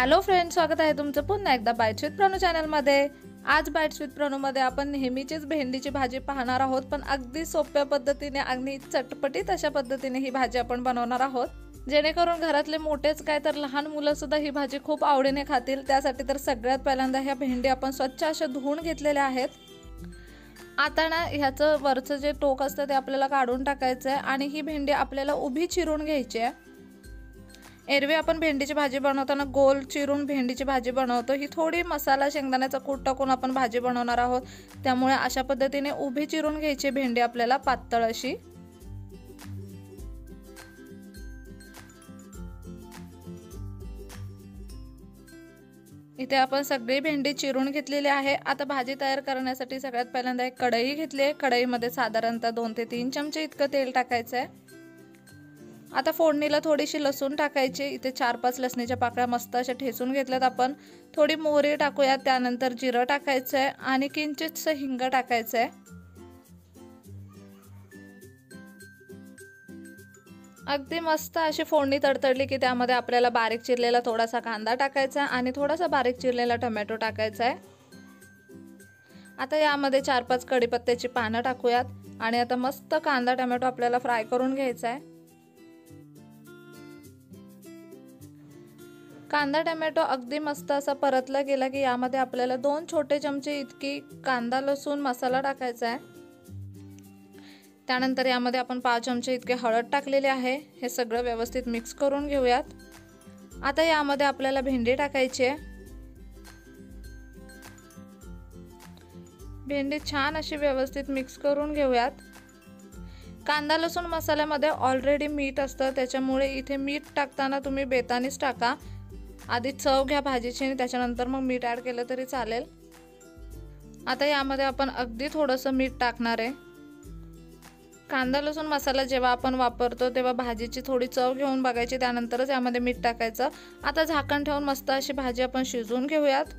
Hello friends, स्वागत आहे तुमचं पुन्हा एकदा बाईट्स विथ प्रणू चॅनलमध्ये। आज बाईट्स विथ प्रणूमध्ये आपण नेहमीचीच भेंडीची भाजी पाहणार आहोत, पण अगदी सोप्या पद्धतीने आणि चटपटीत अशा पद्धतीने ही भाजी आपण बनवणार आहोत, जेणेकरून घरातले मोठेच काय तर लहान मुलं सुद्धा ही भाजी खूप आवडीने खातील। त्यासाठी तर सगळ्यात पहिल्यांदा ह्या भेंडी आपण स्वच्छ अशा धुवून घेतलेल्या आहेत। आता ना ह्याचं वरचं जे टोक असतं ते आपल्याला काढून टाकायचं आहे आणि ही भेंडी आपल्याला उभी चिरून घ्यायची आहे। एरवी आपण भेंडीची भाजी बनवताना गोल चिरून भेंडीची भाजी बनवतो, ही थोडी मसाला शेंगदाण्याचा कूट टाकून आपण भाजी बनवणार आहोत, त्यामुळे अशा पद्धतीने उभी चिरून घ्यायची भेंडी आपल्याला पातळ अशी। इथे आपण सगळी भेंडी चिरून घेतलेली आहे। आता भाजी तयार करण्यासाठी सगळ्यात पहिल्यांदा एक कढई घेतली आहे। कढईमध्ये साधारणतः 2 ते 3 चमचे इतकं तेल टाकायचं आहे। आता फोडणीला थोडीशी लसूण टाकायची। इथे 4-5 लसणीच्या पाकळ्या मस्त अशा ठेचून घेतल्यात आपण। थोडी मोहरी टाकूया, त्यानंतर जिरं टाकायचं आहे आणि किंचितसं हिंग टाकायचं आहे। अगदी मस्त अशी फोडणी तडतडली की त्यामध्ये आपल्याला बारीक चिरलेला थोडासा कांदा टाकायचा आणि थोडासा बारीक चिरलेला टोमॅटो टाकायचा आहे। आता यामध्ये 4-5 कढीपत्त्याची पानं टाकूयात आणि आता मस्त कांदा टोमॅटो आपल्याला फ्राय करून घ्यायचा आहे। कांदा टोमॅटो अगदी मस्त असा परतला गेला की यामध्ये आपल्याला 2 छोटे चमचे इतकी कांदा लसूण मसाला टाकायचा आहे। त्यानंतर यामध्ये आपण 5 चमचे इतके हळद टाकलेले आहे। हे सगळं व्यवस्थित मिक्स करून घेऊयात। आता यामध्ये आपल्याला भेंडी टाकायची आहे। भेंडी छान अशी व्यवस्थित मिक्स करून घेऊयात। कांदा लसूण मसाल्यामध्ये ऑलरेडी मीठ असतं, त्याच्यामुळे इथे मीठ टाकताना तुम्ही बेतानीच टाका। आधी चव घ्या भाजीची आणि त्याच्यानंतर मग मीठ ॲड केलं तरी चालेल। आता यामध्ये आपण अगदी थोडंसं मीठ टाकणार आहे। कांदा लसूण मसाला जेव्हा आपण वापरतो तेव्हा भाजीची थोडी चव घेऊन बघायची, त्यानंतरच यामध्ये मीठ टाकायचं। आता झाकण ठेवून मस्त अशी भाजी आपण शिजवून घेऊयात।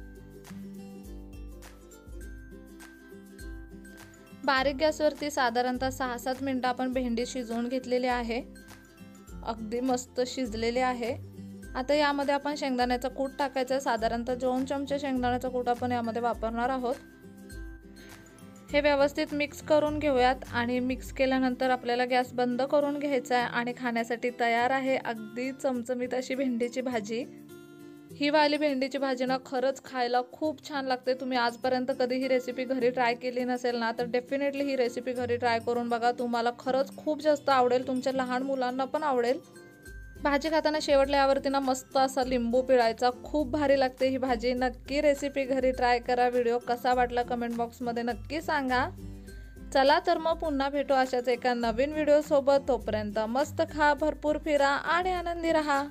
बारीक गॅसवरती साधारणतः 6-7 मिनिटं आपण भेंडी शिजवून घेतलेली आहे। अगदी मस्त शिजलेली आहे। आता यामध्ये आपण शेंगदाण्याचा कूट टाकायचा। साधारणतः 2 चमचे शेंगदाण्याचा कूट आपण यामध्ये वापरणार आहोत। हे व्यवस्थित मिक्स करून घेऊयात आणि मिक्स केल्यानंतर आपल्याला गॅस बंद करून घ्यायचा आहे आणि खाण्यासाठी तयार आहे अगदी चमचमीत अशी भेंडीची भाजी। ही वाली भेंडीची भाजी ना खरंच खायला खूप छान लागते। तुम्ही आजपर्यंत कधी ही रेसिपी घरी ट्राय केली नसेल ना, तर डेफिनेटली ही रेसिपी घरी ट्राय करून बघा। तुम्हाला खरंच खूप जास्त आवडेल, तुमच्या लहान मुलांना पण आवडेल। भाजी खाताना शेवटला यावरती ना मस्त असा लिंबू पिळायचा, खूप भारी लागते ही भाजी। नक्की रेसिपी घरी ट्राय करा। व्हिडिओ कसा वाटला कमेंट बॉक्समध्ये नक्की सांगा। चला तर मग पुन्हा भेटू अशाच एका नवीन व्हिडिओ सोबत। तोपर्यंत मस्त खा, भरपूर फिरा आणि आनंदी रहा।